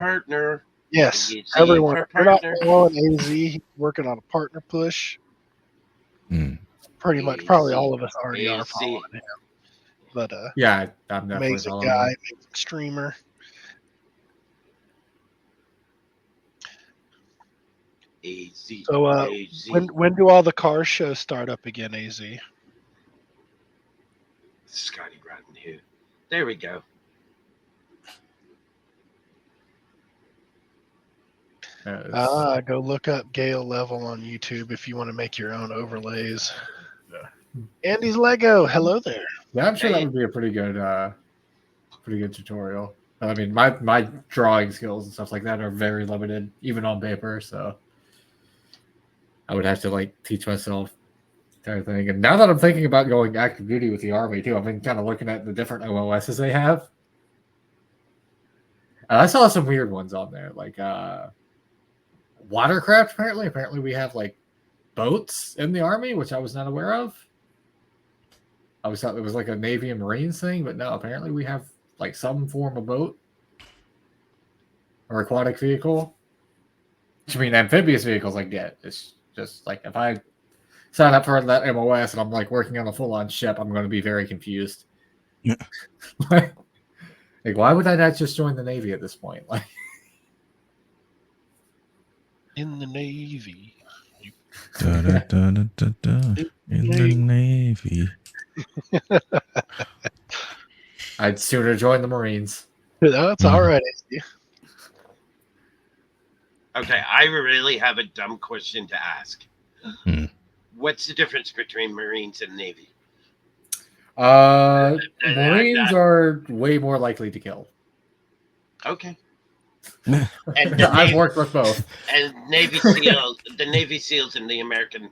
partner. Yes, AZ everyone. for We're not partner. following AZ. He's working on a partner push. Pretty much, probably all of us already are following him. But yeah, I'm definitely amazing following guy, him. amazing streamer. AZ. So AZ. when do all the car shows start up again, AZ? Scotty Bratton here. There we go. Go look up Gale Level on YouTube if you want to make your own overlays. Andy's Lego, hello there. Yeah, I'm sure that would be a pretty good tutorial. I mean, my drawing skills and stuff like that are very limited, even on paper. So I would have to like teach myself everything. And now that I'm thinking about going active duty with the Army too, I've been kind of looking at the different OOSs they have. I saw some weird ones on there, like watercraft. Apparently, we have like boats in the Army, which I was not aware of. I always thought it was like a Navy and Marines thing, but no, apparently we have like some form of boat or aquatic vehicle. I mean, amphibious vehicles, like, yeah, it's just like if I sign up for that MOS and I'm like working on a full-on ship, I'm going to be very confused. Yeah. like, why would I not just join the Navy at this point? Like, in the Navy. In the Navy. I'd sooner join the Marines. That's all right. Okay, I really have a dumb question to ask. What's the difference between Marines and Navy? Marines are way more likely to kill. Okay. And I've worked with both. And Navy SEALs, the Navy SEALs in the American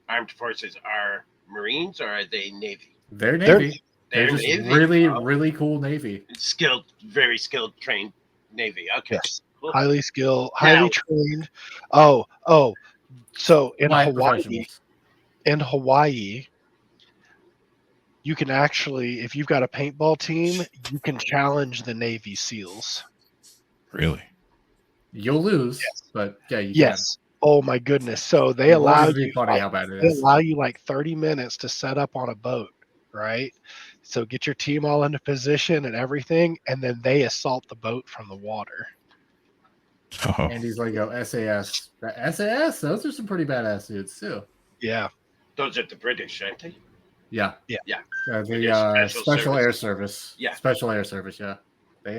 Armed Forces are Marines, or are they Navy? They're Navy. They're just Navy. really cool Navy. Skilled, very skilled, trained Navy. Okay. Yes. Cool. Highly skilled, highly trained. So in Hawaii, you can actually, if you've got a paintball team, you can challenge the Navy SEALs. Really? You'll lose, but yeah, you can. Oh my goodness! So they allow you. Funny how bad it is. They allow you like 30 minutes to set up on a boat, right? So get your team all into position and everything, and then they assault the boat from the water. Oh. And he's like, "Oh, SAS, SAS. Those are some pretty badass dudes too." Yeah, those are the British, aren't they? Yeah. The Special Air Service. Yeah, Special Air Service. Yeah, they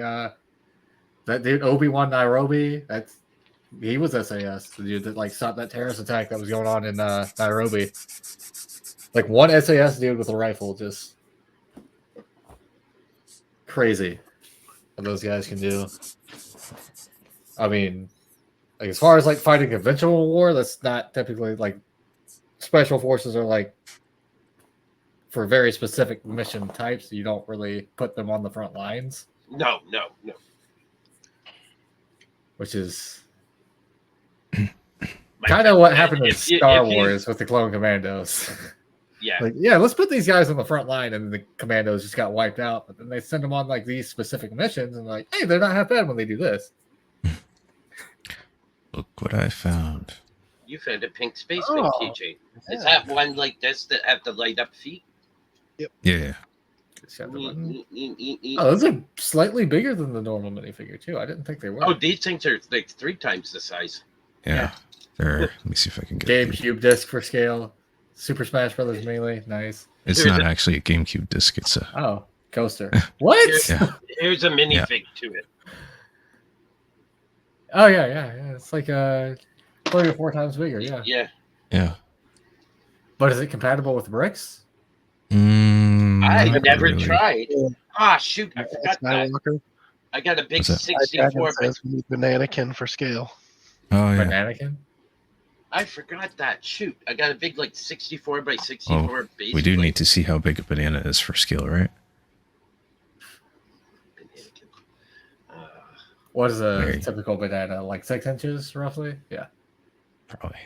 that dude Obi-Wan Nairobi. He was SAS, the dude that like stopped that terrorist attack that was going on in Nairobi. Like one SAS dude with a rifle, just crazy what those guys can do. I mean, like as far as like fighting conventional war, that's not typically like special forces are like for very specific mission types. You don't really put them on the front lines. No. Which is kind of what happened in Star Wars with the Clone Commandos. Yeah. Like, yeah, let's put these guys on the front line, and the Commandos just got wiped out. But then they send them on like these specific missions, and like, hey, they're not half bad when they do this. Look what I found. You found a pink space thing, TJ. Yeah. Is that one like this that have the light up feet? Yep. Yeah. Those are slightly bigger than the normal minifigure too. I didn't think they were. Oh, these things are like 3 times the size. Yeah. There. Let me see if I can get GameCube disc for scale. Super Smash Brothers Melee. Nice. It's not actually a GameCube disc. It's a coaster. What? Here's a minifig to it. Oh yeah. It's like 3 or 4 times bigger. Yeah. But is it compatible with bricks? I never tried. Shoot! I forgot that. I got a big 64 Bananakin for scale. Oh yeah. Bananakin? I forgot that. Shoot! I got a big 64 by 64 base. We do need to see how big a banana is for scale, right? What is a typical banana? Like 6 inches, roughly? Yeah. Probably.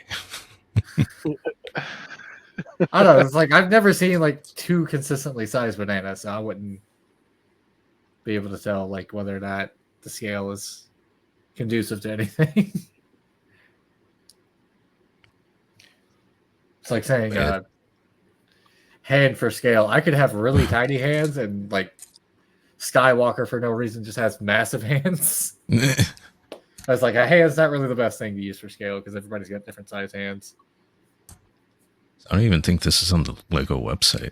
I don't know. It's like I've never seen like 2 consistently sized bananas, so I wouldn't be able to tell like whether or not the scale is conducive to anything. It's like saying hand for scale. I could have really tiny hands, and like Skywalker for no reason just has massive hands. I was like, a hand's not really the best thing to use for scale because everybody's got different size hands. I don't even think this is on the Lego website.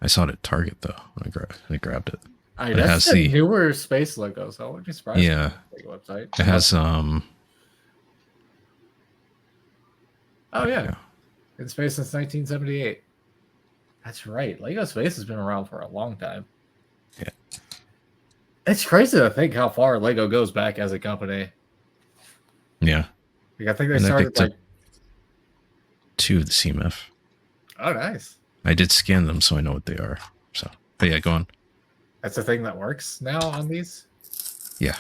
I saw it at Target though when I grabbed it. I mean, But it that's has the the newer space logo, so I wouldn't be surprised. yeah. If Lego website. It has Oh yeah, yeah. in space since 1978. That's right. Lego Space has been around for a long time. Yeah. It's crazy to think how far Lego goes back as a company. Yeah. Like, I think they And I started picked up like. 2 of the CMF. Oh, nice. I did scan them, so I know what they are. So, but yeah, go on. That's a thing that works now on these. Yeah,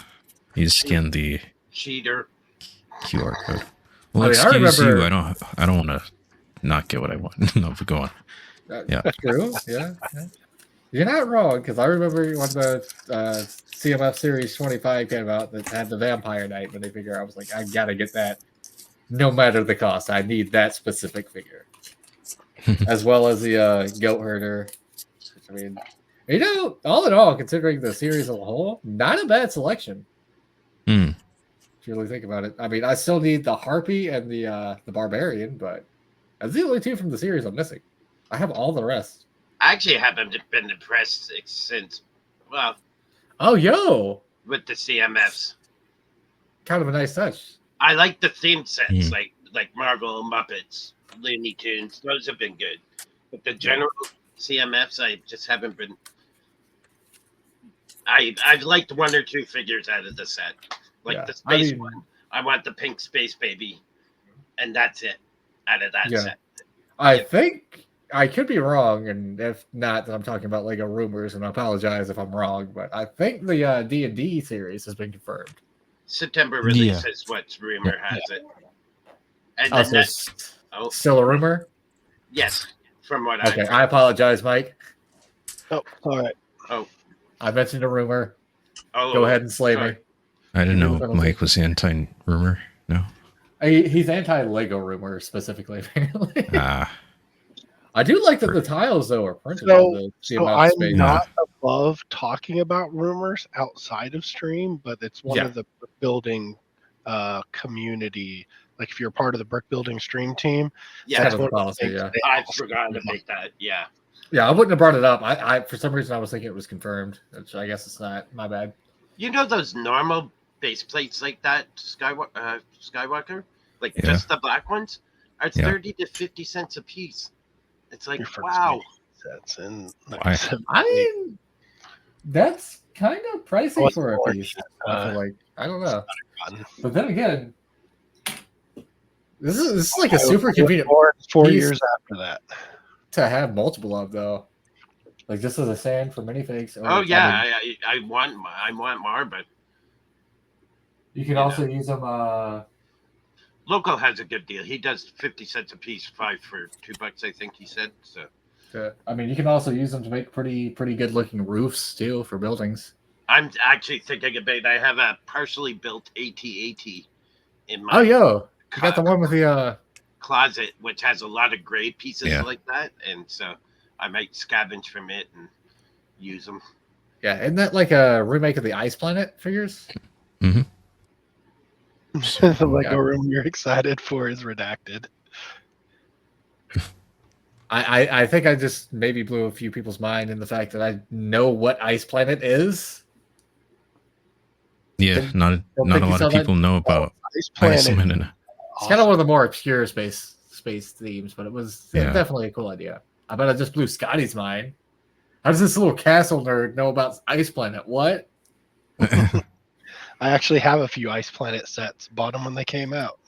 you just scan the Cheater. QR code. Well, I mean, I excuse remember- you. I don't want to not get what I want. No, but go on. Yeah. True. Yeah. You're not wrong, because I remember when the CMF Series 25 came out that had the Vampire Knight when they figure I was like, I gotta get that no matter the cost. I need that specific figure. As well as the Goat Herder. I mean, all in all, considering the series as a whole, not a bad selection. Mm. If you really think about it. I mean, I still need the Harpy and the Barbarian, but that's the only 2 from the series I'm missing. I have all the rest. I actually haven't been impressed since, well, Oh, yo! with the CMFs. Kind of a nice touch. I like the theme sets, Mm. like Marvel, Muppets, Looney Tunes. Those have been good. But the general CMFs, I just haven't been. I've liked 1 or 2 figures out of the set. Like the space one. I want the pink space baby. And that's it out of that set. I think I could be wrong, and if not, then I'm talking about Lego rumors, and I apologize if I'm wrong. But I think the D&D series has been confirmed. September release is what's rumor has it. And then Still a rumor? Yes, from what Okay, I apologize, Mike. Oh, all right. I mentioned a rumor. Oh, Go ahead and slay me. I didn't know Mike was anti-rumor. No. He's anti-Lego rumor specifically, apparently. Ah. I do like that the tiles, though, are printed So, on the so CMF I'm space. not above talking about rumors outside of stream, but it's one of the building community. Like if you're part of the brick building stream team, yeah, That's one of the policy, things yeah. they I also forgot to do. make that. Yeah. Yeah, I wouldn't have brought it up. I for some reason I was thinking it was confirmed, which I guess it's not. My bad. You know those normal base plates like that, Skywalker? Like Yeah. just the black ones? Are Yeah. 30 to 50 cents a piece. It's like, Your first wow. That's in. Why? I mean, that's kind of pricey What's for a more, piece. I feel like I don't know, fun. but then again, this is like a super convenient 4 piece years after that. to have multiple of, though. Like this is a sand for minifigs. Or, Oh yeah, I mean, I want more, but you can also use them. Local has a good deal. He does 50 cents a piece, 5 for $2, I think he said. So I mean, you can also use them to make pretty good looking roofs too for buildings. I'm actually thinking about. I have a partially built AT-AT in my Oh, yo, you got the one with the closet, which has a lot of gray pieces Yeah. like that, and so I might scavenge from it and use them. yeah, isn't that like a remake of the Ice Planet figures? Mm-hmm. The Lego room you're excited for is redacted. I think I just maybe blew a few people's mind in the fact that I know what Ice Planet is. Yeah, Don't not a think lot you of saw that? people know about Ice Planet. Iceland and It's kind of one of the more obscure space themes, but it was Yeah. definitely a cool idea. I bet I just blew Scotty's mind. How does this little castle nerd know about Ice Planet? What? I actually have a few Ice Planet sets. Bought them when they came out.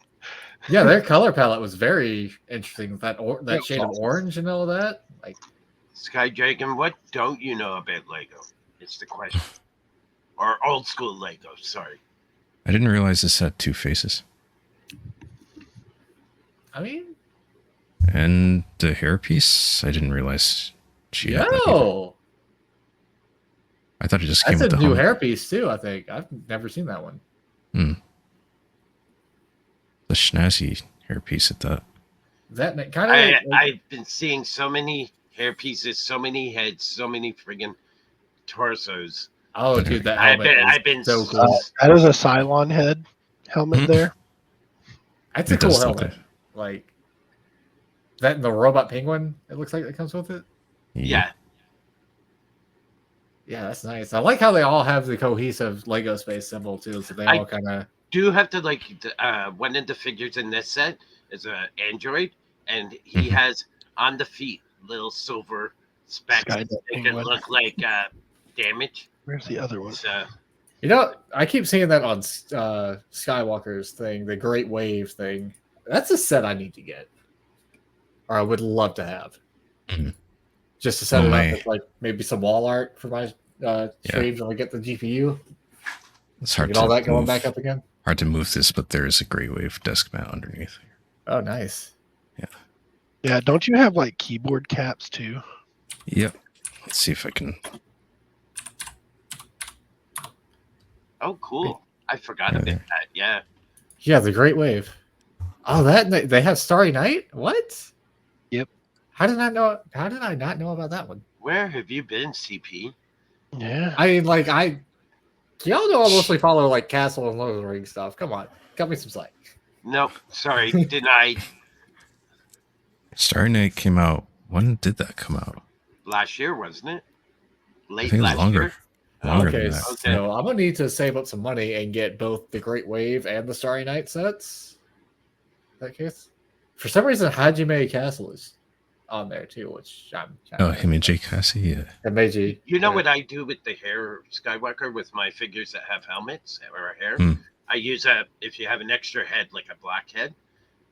Yeah, their color palette was very interesting with that was shade of awesome. orange and all that. Like, Sky Dragon, what don't you know about Lego? It's the question. Or old school Lego, sorry. I didn't realize this had 2 faces. I mean, And the hairpiece, I didn't realize she had that either. yo, I thought it just came that's with a the new helmet. hairpiece too. I think I've never seen that one. Hmm. the schnazzy hairpiece at that. That kind of. I've been seeing so many hair pieces, so many heads, so many friggin' torsos. Oh, dude, that helmet I've been so cool. That is a Cylon head helmet there. That's a It cool does look helmet. good. Like that and the robot penguin, it looks like it comes with it. Yeah. Yeah, that's nice. I like how they all have the cohesive Lego space symbol too, so they all kind of do have to like one of the figures in this set is a android, and he has on the feet little silver specks that make it look like damage. Where's the other one? So, you know, I keep seeing that on Skywalker's thing, the Great Wave thing. That's a set I need to get, or I would love to have. Just to set it up with like maybe some wall art for my streams when I get the GPU. It's hard get to all that move, going back up again. Hard to move this, but there is a Grey Wave desk mount underneath. Oh, nice. Yeah. Yeah, don't you have like keyboard caps too? Yep. Let's see if I can. oh, cool! I forgot about that. Yeah. Yeah, the Great Wave. Oh, that they have Starry Night. What? Yep. How did I not know about that one? Where have you been, CP? Yeah. I mean, like y'all know I mostly follow like Castle and Lord of the Rings stuff. Come on, cut me some slack. Nope, sorry, denied. Starry Night came out. When did that come out? Last year, wasn't it? Late I think it was last longer. year. Longer Okay, than that. so I'm gonna need to save up some money and get both the Great Wave and the Starry Night sets. In that case, for some reason, Hajime Castle is on there too, which I'm. Him and Jay Cassie. Yeah. And Meiji. You know what I do with the hair Skywalker with my figures that have helmets or hair? I use if you have an extra head, like a black head,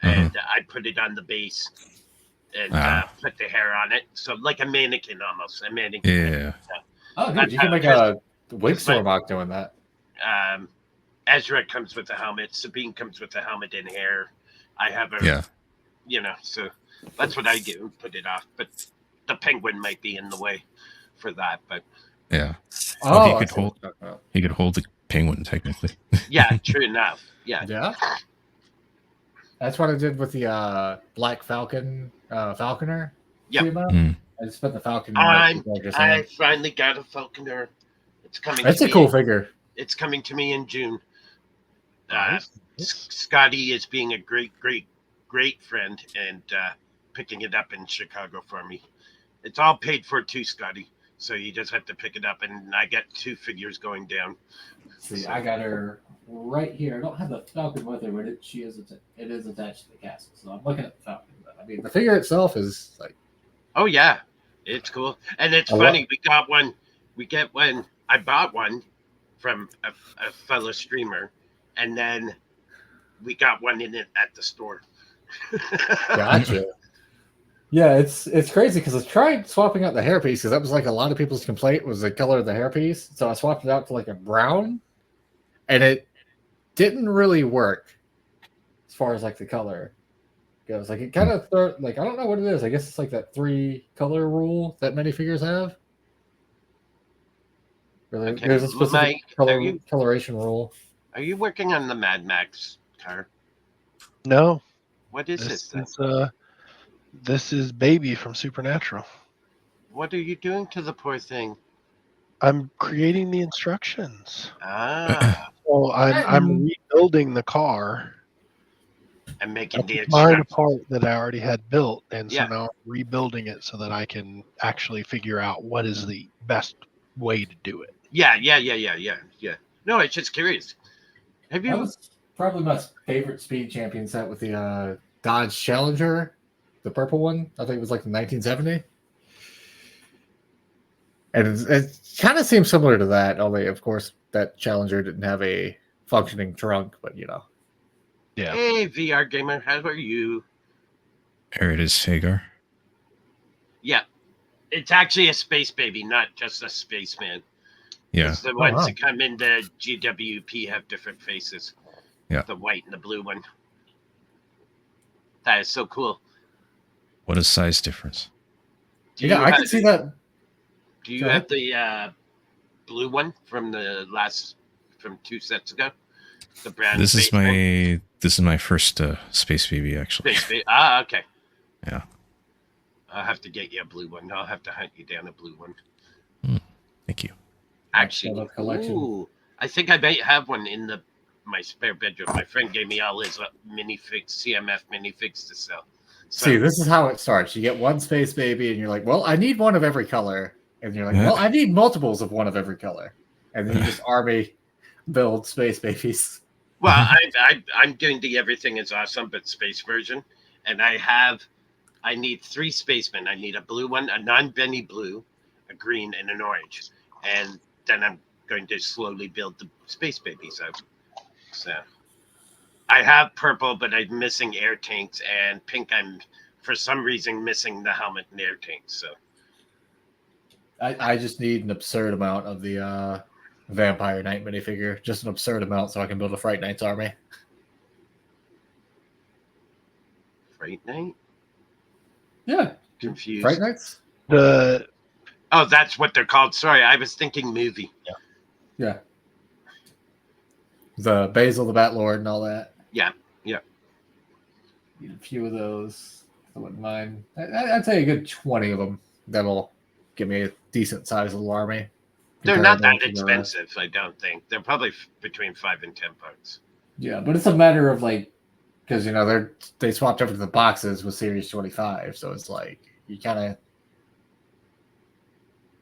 and I put it on the base and put the hair on it. So like a mannequin almost. A mannequin. Yeah. Oh, dude, you can make a Wigstorm mock doing that. Ezra comes with a helmet. Sabine comes with a helmet and hair. I have a, so that's what I do, put it off. But the penguin might be in the way for that. But yeah. Oh, he could hold the penguin technically. Yeah, true enough. Yeah. Yeah. That's what I did with the Black Falcon, Falconer. Yeah. I just put the Falcon. I finally got a Falconer. It's coming. That's a cool figure. It's coming to me in June. Scotty is being a great friend and picking it up in Chicago for me. It's all paid for too, Scotty. So you just have to pick it up, and I got 2 figures going down. See, I got her right here. I don't have the Falcon with her, but it is attached to the castle. So I'm looking at the Falcon. But, I mean, the figure itself is like. Oh yeah, it's cool, and it's funny. We got one. I bought one from a fellow streamer, and then we got one in it at the store. Gotcha. Yeah, it's crazy because I tried swapping out the hairpiece because that was like a lot of people's complaint was the color of the hairpiece. So I swapped it out to like a brown, and it didn't really work as far as like the color goes. Like it kind of I don't know what it is. I guess it's like that 3 color rule that many figures have. Really, Okay. there's a specific coloration rule. Are you working on the Mad Max car? No. What is this? This is Baby from Supernatural. What are you doing to the poor thing? I'm creating the instructions. So I'm rebuilding the car. I'm making the instructions part that I already had built, and so now I'm rebuilding it so that I can actually figure out what is the best way to do it. Yeah. No, I'm just curious. That was probably my favorite Speed Champion set with the Dodge Challenger, the purple one. I think it was like the 1970. And it kind of seems similar to that, only of course that Challenger didn't have a functioning trunk, but Yeah. Hey, VR gamer, how are you? There it is, Hagar. Yeah. It's actually a space baby, not just a spaceman. Yeah. The ones that come in the GWP have different faces. Yeah. The white and the blue one. That is so cool. What a size difference. I can see that. Do you have the blue one from 2 sets ago? The brand. This is my This is my first Space Baby, actually. Okay. Yeah. I'll have to get you a blue one. I'll have to hunt you down a blue one. Thank you. Actually, collection. I think I might have one in my spare bedroom. My friend gave me all his CMF minifigs to sell. So, See, this is how it starts. You get one Space Baby, and you're like, well, I need one of every color. And you're like, well, I need multiples of one of every color. And then you just army build Space Babies. well, I'm doing the Everything is Awesome but space version, and I need 3 spacemen. I need a blue one, a non-Benny blue, a green, and an orange. And then I'm going to slowly build the Space Babies out. So I have purple, but I'm missing air tanks, and pink I'm for some reason missing the helmet and air tanks. So I just need an absurd amount of the Vampire Knight minifigure. Just an absurd amount so I can build a Fright Knight's army. Fright Knight? Yeah. Confused. Fright Knights? Oh, that's what they're called. Sorry, I was thinking movie. Yeah. The Basil the Bat Lord and all that. Yeah. Need a few of those. I wouldn't mind. I'd say a good 20 of them. That'll give me a decent sized little army. They're not that expensive, I don't think. They're probably between $5 and $10. Yeah, but it's a matter of like, because they swapped over to the boxes with Series 25, so it's like you kind of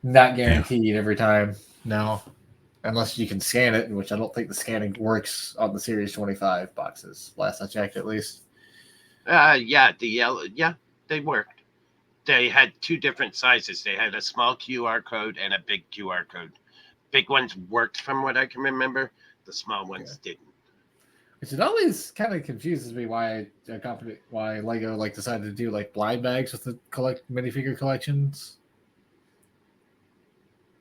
not guaranteed every time now, unless you can scan it, which I don't think the scanning works on the Series 25 boxes. Last I checked, at least. They worked. They had 2 different sizes. They had a small QR code and a big QR code. Big ones worked from what I can remember. The small ones didn't. Which it always kind of confuses me why Lego decided to do blind bags with the minifigure collections.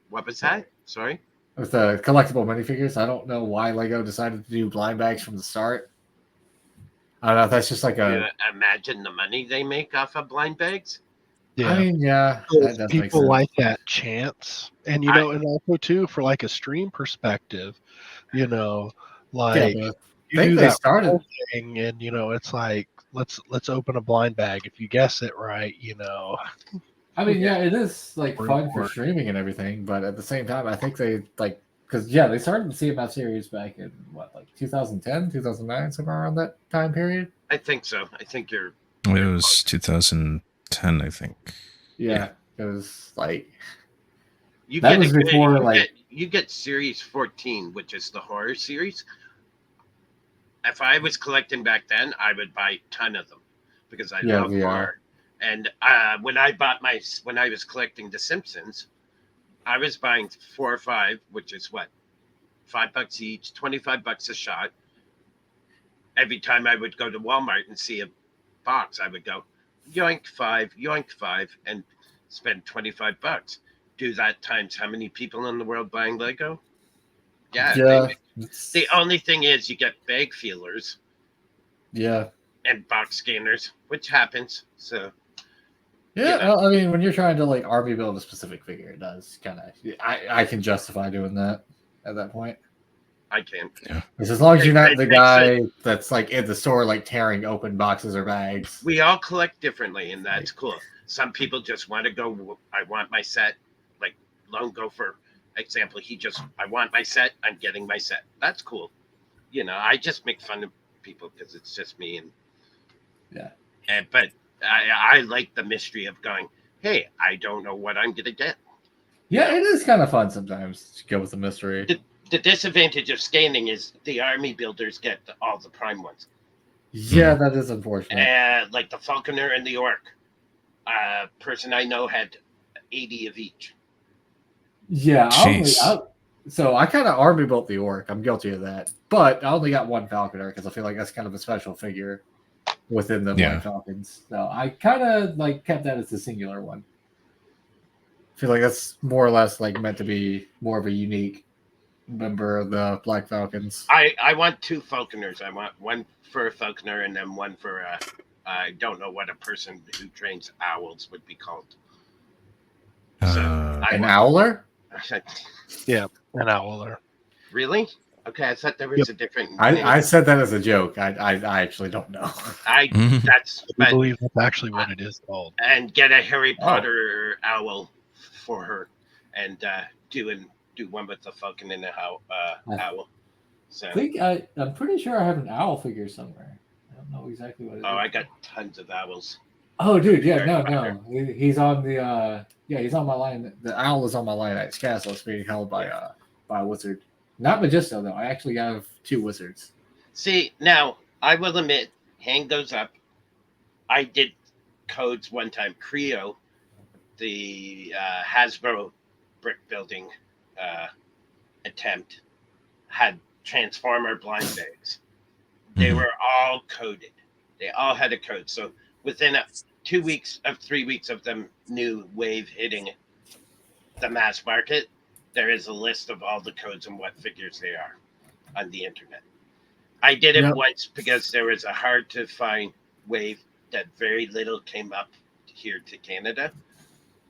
What was that? Sorry? With the collectible minifigures, I don't know why Lego decided to do blind bags from the start. I don't know if that's just imagine the money they make off of blind bags. Yeah. I mean, yeah. People like that chance. And, and also, too, for a stream perspective, you do that started thing and, it's like, let's open a blind bag. If you guess it right, I mean, yeah, it is fun for streaming and everything. But at the same time, I think they because they started the CMF series back in 2010, 2009, somewhere around that time period. I think so. I think you're. It was 2010, I think. Yeah, it was you get Series 14, which is the horror series. If I was collecting back then, I would buy a ton of them because I love horror. And when I was collecting The Simpsons, I was buying 4 or 5, which is what, $5 each, $25 a shot. Every time I would go to Walmart and see a box, I would go yoink 5, and spend $25. Do that times how many people in the world buying Lego? Yeah. The only thing is you get bag feelers. Yeah. And box scanners, which happens. So. Yeah, I mean, when you're trying to army build a specific figure, it does kind of. I can justify doing that at that point. I can. Yeah. As long as you're not the guy that's in the store tearing open boxes or bags. We all collect differently, and that's cool. Some people just want to go. I want my set. Lone Gopher example. I want my set. I'm getting my set. That's cool. I just make fun of people because it's just me and. Yeah. But I like the mystery of going, hey, I don't know what I'm going to get. Yeah, it is kind of fun sometimes to go with the mystery. The disadvantage of scanning is the army builders get all the prime ones. Yeah, that is unfortunate. Like the Falconer and the Orc. Person I know had 80 of each. Yeah, I kind of army built the Orc. I'm guilty of that. But I only got 1 Falconer because I feel like that's kind of a special figure within the Black Falcons. So I kind of kept that as a singular one. I feel like that's more or less meant to be more of a unique member of the Black Falcons. I want 2 Falconers. I want one for a Falconer and then one for I don't know what a person who trains owls would be called. An owler? Yeah, an owler. Really? Okay, I thought there was a different. I said that as a joke. I actually don't know. I I believe that's actually what it is called. And get a Harry Potter owl for her, and do one with the Falcon and the owl. So I'm pretty sure I have an owl figure somewhere. I don't know exactly what it is. Oh, I got tons of owls. Oh, dude, yeah, no. He's on the he's on my line. The owl is on my line at castle. It's being held by a wizard. Not Magisto, though. I actually have 2 wizards. See, now, I will admit, hand goes up. I did codes one time. Creo, the Hasbro brick building attempt, had Transformer blind bags. They were all coded. They all had a code. So within 3 weeks of them new wave hitting the mass market, there is a list of all the codes and what figures they are on the internet. I did it once because there was a hard to find wave that very little came up here to Canada,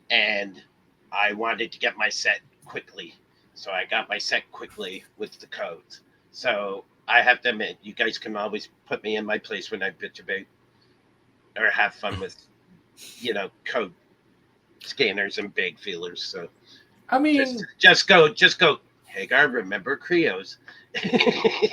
and I wanted to get my set quickly. So I got my set quickly with the codes. So I have to admit, you guys can always put me in my place when I bitch about or have fun with, code scanners and bag feelers. So I mean, just go. Hagar, remember Creos. It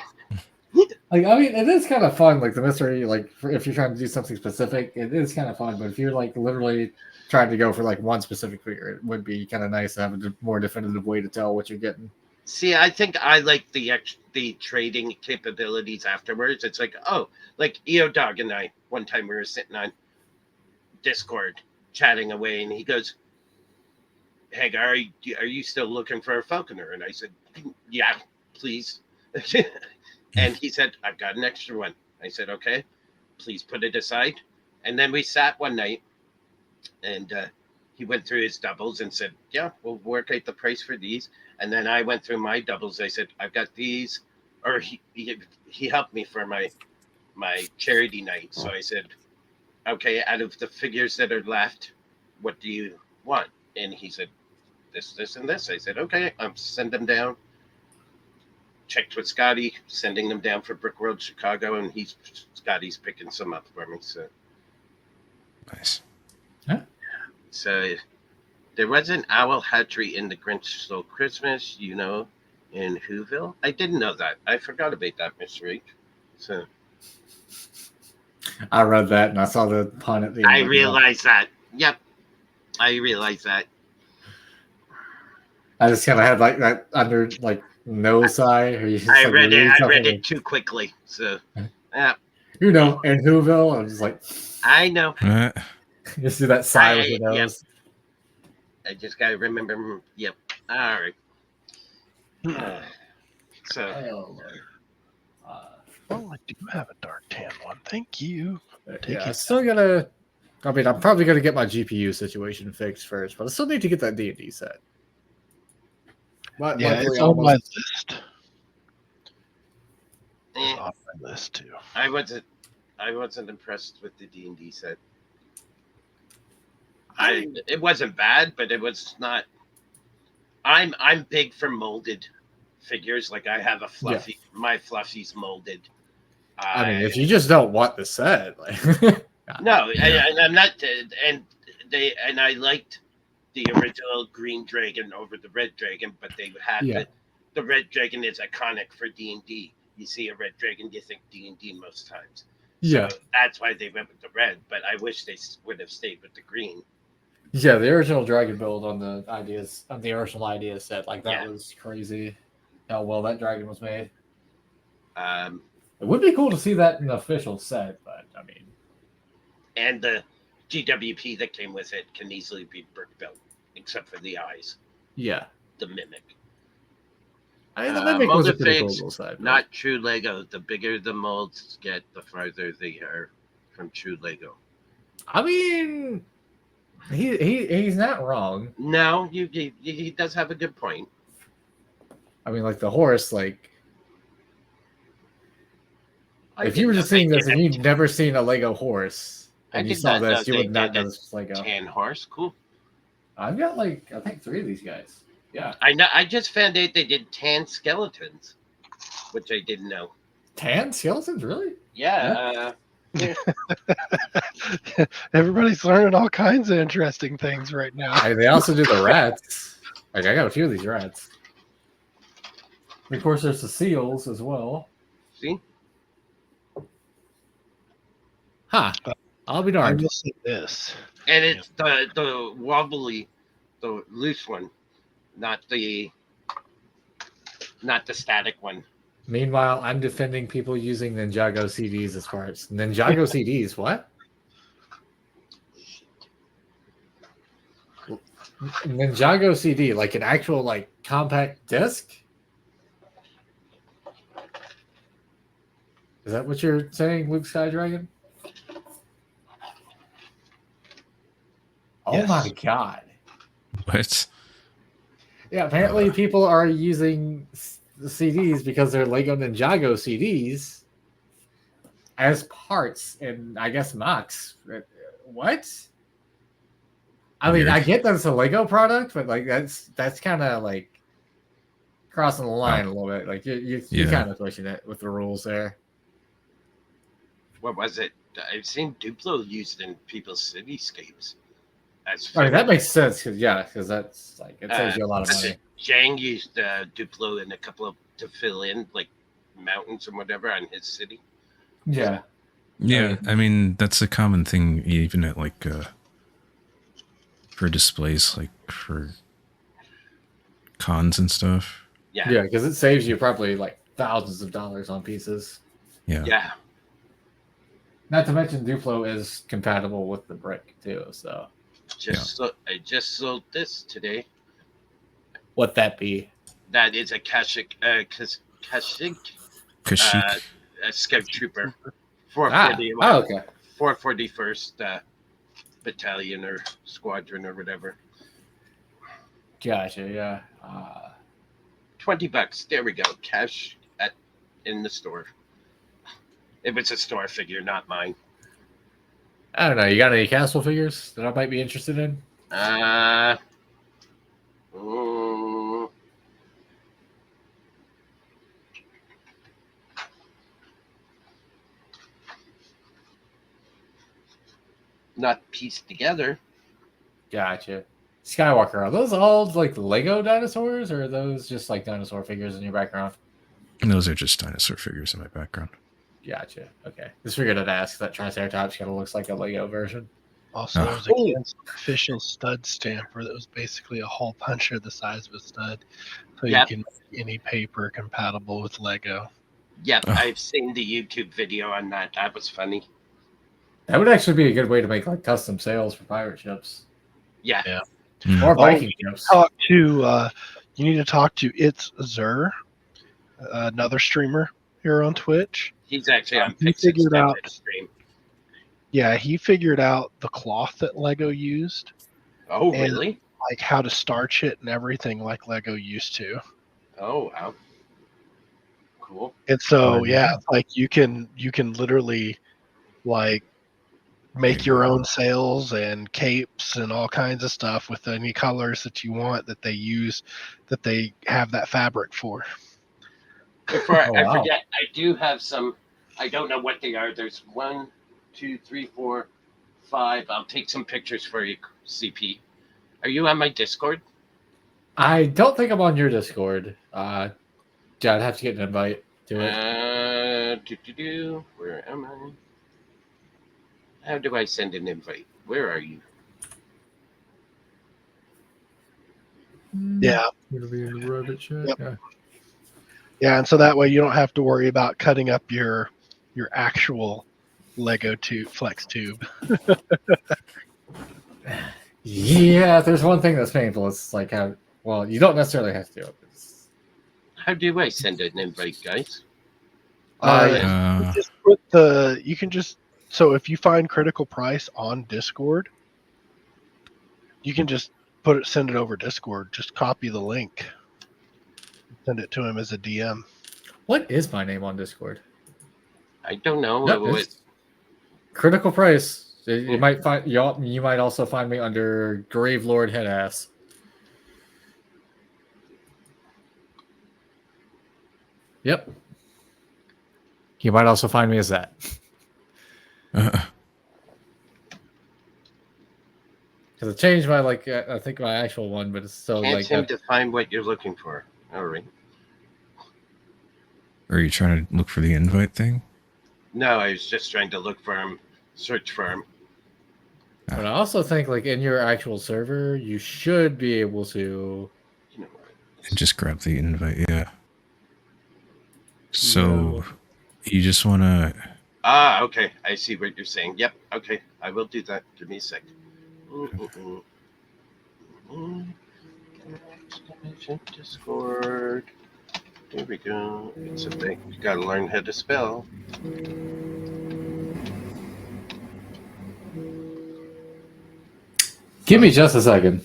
is kind of fun. Like the mystery, if you're trying to do something specific, it is kind of fun. But if you're literally trying to go for one specific figure, it would be kind of nice to have a more definitive way to tell what you're getting. See, I think I like the trading capabilities afterwards. It's like EO Dog and I, one time we were sitting on Discord chatting away, and he goes, "Hey, are you still looking for a Falconer?" And I said, "Yeah, please." And he said, "I've got an extra one." I said, "Okay, please put it aside." And then we sat one night, and he went through his doubles and said, "Yeah, we'll work out the price for these." And then I went through my doubles. I said, "I've got these," or he helped me for my charity night. So I said, "Okay, out of the figures that are left, what do you want?" And he said, this, and this. I said, "Okay, I'm send them down." Checked with Scotty, sending them down for Brick World Chicago, and Scotty's picking some up for me. So nice. Yeah. So there was an owl hatchery in the Grinch Stole Christmas, in Whoville. I didn't know that. I forgot about that, Miss Reed. So I read that and I saw the pun at the end. I realized that. Yep, I realized that. I just kind of had that under no side. I read it too quickly. So yeah, in Whoville, I was just like, I know. You see that sigh with your nose. Yep. I just gotta remember. Yep. All right. I do have a dark tan one. Thank you. I still gotta. I mean, I'm probably gonna get my GPU situation fixed first, but I still need to get that D&D set. It's on my list. It's on my list too. I wasn't impressed with the D&D set. It wasn't bad, but it was not. I'm big for molded figures. Like I have a fluffy. Yeah. My fluffy's molded. I mean, if you just don't want the set, no, and I'm not. And I liked the original green dragon over the red dragon, but they had the red dragon is iconic for D&D. You see a red dragon, you think D&D most times. Yeah, so that's why they went with the red. But I wish they would have stayed with the green. Yeah, the original dragon build on the original idea set, that was crazy. How well that dragon was made. It would be cool to see that in the official set, but I mean, and the GWP that came with it can easily be brick built, except for the eyes. Yeah, the mimic. I mean, the mimic was a pretty cool side. Not true Lego. The bigger the molds get, the farther they are from true Lego. I mean, he's not wrong. No, he does have a good point. I mean, the horse, if you were just seeing this and you'd never seen a Lego horse and you saw this, you would not know this was Lego. Tan horse, cool. I've got I think 3 of these guys. Yeah, I know. I just found out they did tan skeletons. which I didn't know. Tan skeletons, really? Yeah. Everybody's learning all kinds of interesting things right now. They also do the rats. Like I got a few of these rats. And of course, there's the seals as well. See? Huh. I'll be I darned. will say this. And it's the wobbly, the loose one, not the static one. Meanwhile, I'm defending people using Ninjago CDs as parts. Ninjago CDs, what? Ninjago CD, like an actual like compact disc? Is that what you're saying, Luke Skydragon? Oh Yes. my god. What? Yeah, apparently people are using the CDs because they're Lego Ninjago CDs as parts in, I guess, Mox. What? I mean, Weird. I get that it's a Lego product, but like that's kind of like crossing the line a little bit. Like you're kind of pushing it with the rules there. What was it? I've seen Duplo used in people's cityscapes. I mean, that makes sense because that's like it saves you a lot of money. Jang used Duplo in a couple of to fill in like mountains or whatever on his city. Yeah. Yeah, I mean that's a common thing even at like for displays, like for cons and stuff. Yeah, because it saves you probably like thousands of dollars on pieces. Yeah. Not to mention Duplo is compatible with the brick too. So I just sold this today. What that be? That is a Kashyyyk a Scout Trooper. 440. Okay. 441st Battalion or Squadron or whatever. Gotcha. Yeah. $20. There we go. Cash in the store. If it's a store figure, not mine. I don't know. You got any castle figures that I might be interested in? Not pieced together. Gotcha. Skywalker, are those all like Lego dinosaurs, or are those just like dinosaur figures in your background? And those are just dinosaur figures in my background. Gotcha. Okay. Just figured I'd ask. That Triceratops kind of looks like a Lego version. Also, there's an official stud stamper that was basically a hole puncher the size of a stud. So you can make any paper compatible with Lego. Yep, I've seen the YouTube video on that. That was funny. That would actually be a good way to make like custom sails for pirate ships. Yeah. Or Viking ships. You need to talk to It's Zer, another streamer here on Twitch. He's actually on he figured out stream. Yeah, he figured out the cloth that Lego used. Oh, really? Like how to starch it and everything like Lego used to. Oh, wow. Cool. And so, like you can literally like make your own sails and capes and all kinds of stuff with any colors that you want that they use, that they have that fabric for. Before I forget, I do have some. I don't know what they are. There's 1, 2, 3, 4, 5. I'll take some pictures for you, CP. Are you on my Discord? I don't think I'm on your Discord. I'd have to get an invite to it. Where am I? How do I send an invite? Where are you? Yeah. It'll be in the Reddit chat. Yep. Yeah, and so that way you don't have to worry about cutting up your actual Lego flex tube. Yeah, if there's one thing that's painful, it's like how you don't necessarily have to do it. How do I send an invite, guys? Just put you can just, so if you find Critical Price on Discord, you can just send it over Discord. Just copy the link, send it to him as a DM. What is my name on Discord? I don't know. Nope, Critical Price. You might find you might also find me under Grave Lord Headass. Yep. You might also find me as that. Because I changed my I think my actual one, but it's still Can't seem to find what you're looking for. All right. Are you trying to look for the invite thing? No, I was just trying to look for him, search for him. But I also think in your actual server, you should be able to and just grab the invite. Yeah. So you just want to. Okay. I see what you're saying. Yep. Okay. I will do that. Give me a sec. Discord. Here we go. It's a thing. You gotta learn how to spell. Give me just a second.